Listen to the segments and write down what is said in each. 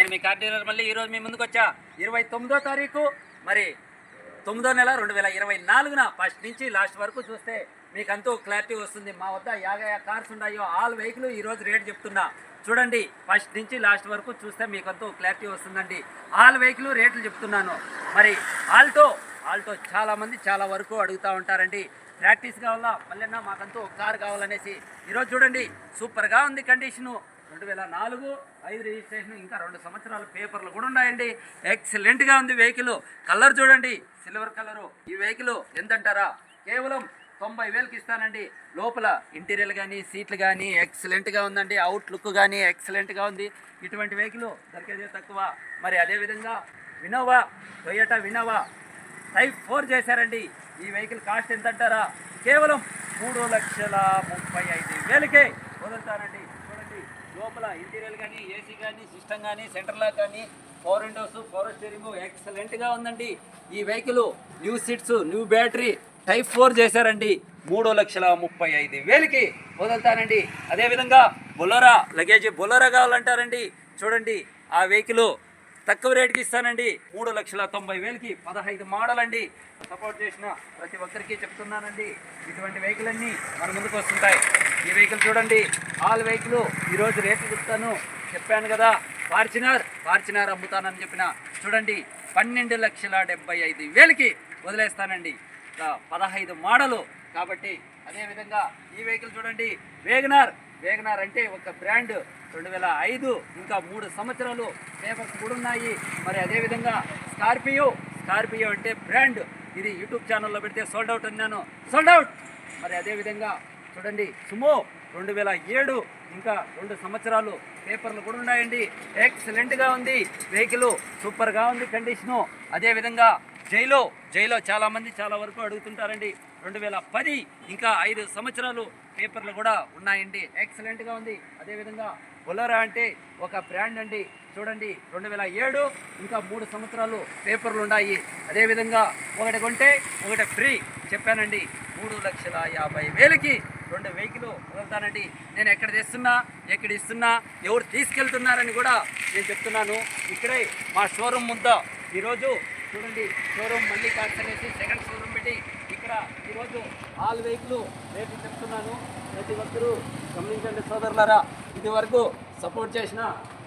నేను మీ car dealer మళ్ళీ ఈరోజు మీ ముందుకు వచ్చా 29వ తారీఖు మరి 9వ నెల 2024 ఫస్ట్ నుంచి లాస్ట్ వరకు చూస్తే మీకు అంతా క్లారిటీ వస్తుంది. మా వద్ద యాగ కార్స్ ఉన్నాయో ఆల్ వెహికల్ ఈరోజు రేట్ చెప్తున్నా చూడండి. ఫస్ట్ నుంచి లాస్ట్ వరకు చూస్తే మీకు అంతా క్లారిటీ వస్తుందండి. ఆల్ వెహికల్ రేట్లు చెప్తున్నాను. మరి ఆల్టో చాలామంది చాలా వరకు అడుగుతూ ఉంటారండి. ప్రాక్టీస్ కావాలా మళ్ళీ మాకంటూ ఒక కారు కావాలనేసి ఈరోజు చూడండి సూపర్గా ఉంది కండిషను. 2004 5 రిజిస్ట్రేషన్, ఇంకా 2 సంవత్సరాల పేపర్లు కూడా ఉన్నాయండి. ఎక్సలెంట్గా ఉంది వెహికల్. కలర్ చూడండి సిల్వర్ కలరు. ఈ వెహికల్ ఎంతంటారా? కేవలం 90,000కి ఇస్తానండి. లోపల ఇంటీరియర్ కానీ సీట్లు కానీ ఎక్సలెంట్గా ఉందండి. అవుట్ లుక్ కానీ ఎక్సలెంట్గా ఉంది. ఇటువంటి వెహికల్ దొరికేదే తక్కువ. మరి అదేవిధంగా వినోవా, టొయోటా వినోవా టైప్ 4 చేశారండి. ఈ వెహికల్ కాస్ట్ ఎంత అంటారా? కేవలం 3,35,000కే వదులుతానండి. చూడండి లోపల ఇంటీరియర్ కానీ ఏసీ కానీ సిస్టమ్ కానీ సెంటర్ లాక్ కానీ 4 విండోస్ 4 స్టీరింగ్ ఎక్సలెంట్గా ఉందండి. ఈ vehicle new seats new battery type 4 చేశారండి. 3,35,000కి వదులుతానండి. అదేవిధంగా బొలెరో లగేజ్ బొలెరో కావాలంటారండి. చూడండి ఆ వెహికల్ తక్కువ రేటుకి ఇస్తానండి. 3,90,000కి 15 మోడల్ అండి. సపోర్ట్ చేసిన ప్రతి ఒక్కరికి చెప్తున్నానండి. ఇటువంటి వెహికల్ అన్నీ మన ముందుకు వస్తుంటాయి. ఈ వెహికల్ చూడండి ఆల్ వెహికల్ ఈరోజు రేట్లు చెప్తాను చెప్పాను కదా. ఫార్చునర్ అమ్ముతానని చెప్పిన చూడండి 12,75,000కి వదిలేస్తానండి. 15 మోడలు కాబట్టి. అదేవిధంగా ఈ వెహికల్ చూడండి వేగనార్ అంటే ఒక బ్రాండ్ 2005 ఇంకా 3 సంవత్సరాలు పేపర్స్ కూడా ఉన్నాయి. మరి అదేవిధంగా స్కార్పియో అంటే బ్రాండ్. ఇది యూట్యూబ్ ఛానల్లో పెడితే సోల్డ్ అవుట్ అన్నాను, సోల్డ్ అవుట్. మరి అదేవిధంగా చూడండి సుమో 2007 ఇంకా 2 సంవత్సరాలు పేపర్లు కూడా ఉన్నాయండి. ఎక్సలెంట్గా ఉంది వెహికల్, సూపర్గా ఉంది కండిషను. అదేవిధంగా జైలో చాలామంది చాలా వరకు అడుగుతుంటారండి. 2010 ఇంకా 5 సంవత్సరాలు పేపర్లు కూడా ఉన్నాయండి. ఎక్సలెంట్గా ఉంది. అదేవిధంగా బొలెరో అంటే ఒక బ్రాండ్ అండి. చూడండి 2007 ఇంకా 3 సంవత్సరాలు పేపర్లు ఉన్నాయి. అదేవిధంగా ఒకటి కొంటే ఒకటి ఫ్రీ చెప్పానండి. 3,50,000కి 2 వెహికల్ వదులుతానండి. నేను ఎక్కడ ఇస్తున్నా ఎవరు తీసుకెళ్తున్నారని కూడా నేను చెప్తున్నాను. ఇక్కడే మా షోరూమ్ ఉందా ఈరోజు చూడండి. షోరూమ్ మళ్ళీ కార్స్ అనేసి సెకండ్ షోరూమ్ పెట్టి ఇక్కడ ఈరోజు ఆల్ వెహికల్ రేట్లు చెప్తున్నాను. ప్రతి ఒక్కరూ గమనించండి సోదరులారా. ఇది వరకు సపోర్ట్ చేసిన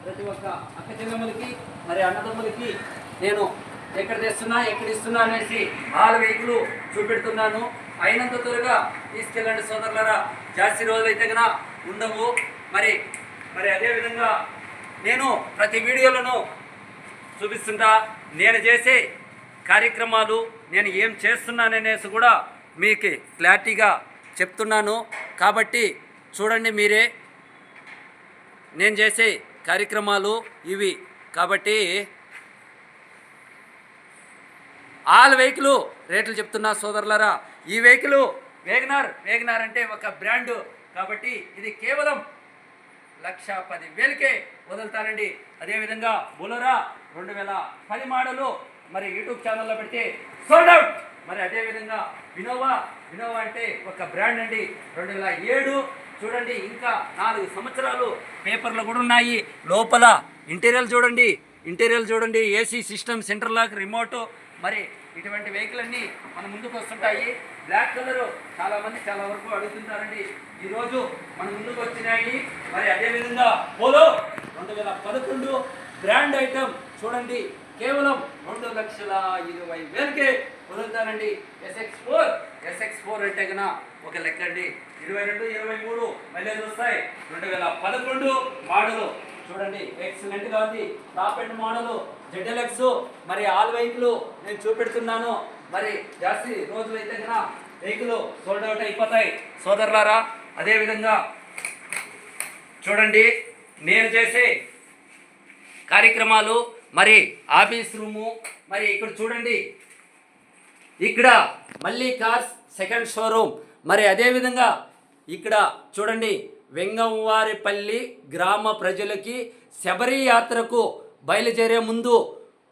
ప్రతి ఒక్క అక్క చెల్లెమ్మలకి మరి అన్నదమ్ములకి నేను ఎక్కడ ఇస్తున్నా అనేసి ఆల్ వెహికల్ చూపెడుతున్నాను. అయినంత త్వరగా తీసుకెళ్ళండి సోదరులారా. జాస్తి రోజులైతే కన్నా ఉండవు. మరి అదేవిధంగా నేను ప్రతి వీడియోలను చూపిస్తుంటా. నేను చేసే కార్యక్రమాలు నేను ఏం చేస్తున్నాననేసి కూడా మీకు క్లారిటీగా చెప్తున్నాను. కాబట్టి చూడండి మీరే నేను చేసే కార్యక్రమాలు ఇవి. కాబట్టి ఆల్ వెహికల్ రేట్లు చెప్తున్నా సోదరులారా. ఈ వెహికల్ వేగనార్ అంటే ఒక బ్రాండు కాబట్టి ఇది కేవలం 1,10,000కే వదులుతానండి. అదేవిధంగా బొలెరో 2010 మోడలు మరి యూట్యూబ్ ఛానల్లో పెడితే సోల్డ్ అవుట్. మరి అదేవిధంగా వినోవా అంటే ఒక బ్రాండ్ అండి. 2007 చూడండి ఇంకా 4 సంవత్సరాలు పేపర్లు కూడా ఉన్నాయి. లోపల ఇంటీరియర్ చూడండి AC system centre lock remote. మరి ఇటువంటి వెహికల్ అన్నీ మన ముందుకు వస్తుంటాయి. బ్లాక్ కలర్ చాలామంది చాలా వరకు అడుగుతుంటారండి. ఈరోజు మన ముందుకు వచ్చినాయి. మరి అదేవిధంగా పోలో 2011 బ్రాండ్ ఐటమ్ చూడండి కేవలం 2,20,000కే వదులుతానండి. SX4 అంటే కన్నా ఒక లెక్క అండి. 22 23 మైలేజ్ వస్తాయి. 2011 మోడలు చూడండి ఎక్సలెంట్గా ఉంది. Top end model ZLX. మరి ఆల్ వెహికల్ నేను చూపెడుతున్నాను. మరి జాస్తి రోజులైతే కన్నా వెహికల్ సోల్డ్ అవుట్ అయిపోతాయి సోదరులారా. అదేవిధంగా చూడండి నేను చేసే కార్యక్రమాలు మరి ఆఫీస్ రూము. మరి ఇక్కడ చూడండి ఇక్కడ మళ్ళీ కార్స్ సెకండ్ షోరూమ్. మరి అదేవిధంగా ఇక్కడ చూడండి వెంగంవారిపల్లి గ్రామ ప్రజలకి శబరి యాత్రకు బయలుదేరే ముందు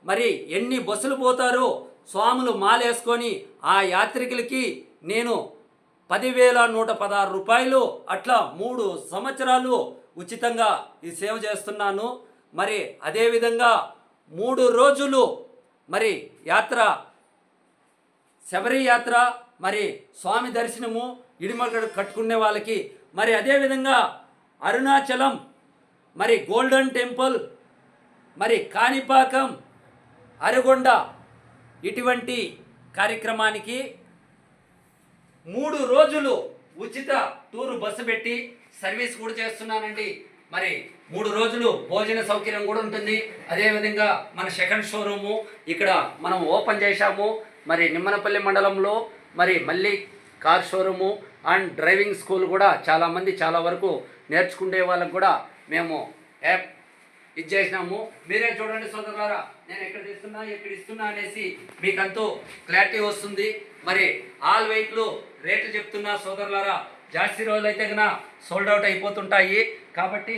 మరి ఎన్ని బస్సులు పోతారో స్వాములు మాలేసుకొని ఆ యాత్రికులకి నేను 10,116 రూపాయలు అట్లా 3 సంవత్సరాలు ఉచితంగా ఈ సేవ చేస్తున్నాను. మరి అదేవిధంగా 3 రోజులు మరి యాత్ర, శబరి యాత్ర, మరి స్వామి దర్శనము, ఇడిమగడు కట్టుకునే వాళ్ళకి, మరి అదేవిధంగా అరుణాచలం, మరి గోల్డెన్ టెంపుల్, మరి కాణిపాకం, అరగొండ, ఇటువంటి కార్యక్రమానికి 3 రోజులు ఉచిత టూరు బస్సు పెట్టి సర్వీస్ కూడా చేస్తున్నానండి. మరి 3 రోజులు భోజన సౌకర్యం కూడా ఉంటుంది. అదేవిధంగా మన సెకండ్ షోరూము ఇక్కడ మనం ఓపెన్ చేశాము. మరి నిమ్మనపల్లి మండలంలో మరి మళ్ళీ car showroom and driving school కూడా చాలామంది చాలా వరకు నేర్చుకునే వాళ్ళకు కూడా మేము యాప్ ఇచ్చేసినాము. మీరే చూడండి సోదరులారా, నేను ఎక్కడ ఇస్తున్నా అనేసి మీకంతూ క్లారిటీ వస్తుంది. మరి ఆల్ వెహికల్ రేట్లు చెప్తున్నా సోదరులారా, జాస్తి రోజులు అయితే కన్నా సోల్డ్ అవుట్ అయిపోతుంటాయి. కాబట్టి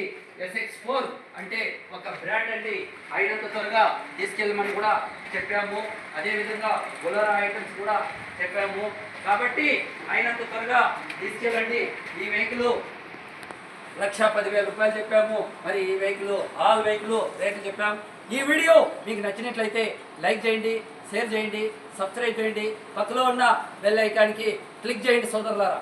SX4 అంటే ఒక బ్రాండ్ అండి, అయినంత త్వరగా తీసుకెళ్ళమని కూడా చెప్పాము. అదేవిధంగా బొలెరో ఐటమ్స్ కూడా చెప్పాము. కాబట్టి అయినంత త్వరగా తీసుకెళ్ళండి. ఈ వెహికల్ 1,10,000 రూపాయలు చెప్పాము. మరి ఈ వెహికల్ ఆల్ వెహికల్ రేట్లు చెప్పాము. ఈ వీడియో మీకు నచ్చినట్లయితే లైక్ చేయండి, షేర్ చేయండి, సబ్స్క్రైబ్ చేయండి, పక్కలో ఉన్న బెల్ ఐకాన్కి క్లిక్ చేయండి సోదరులారా.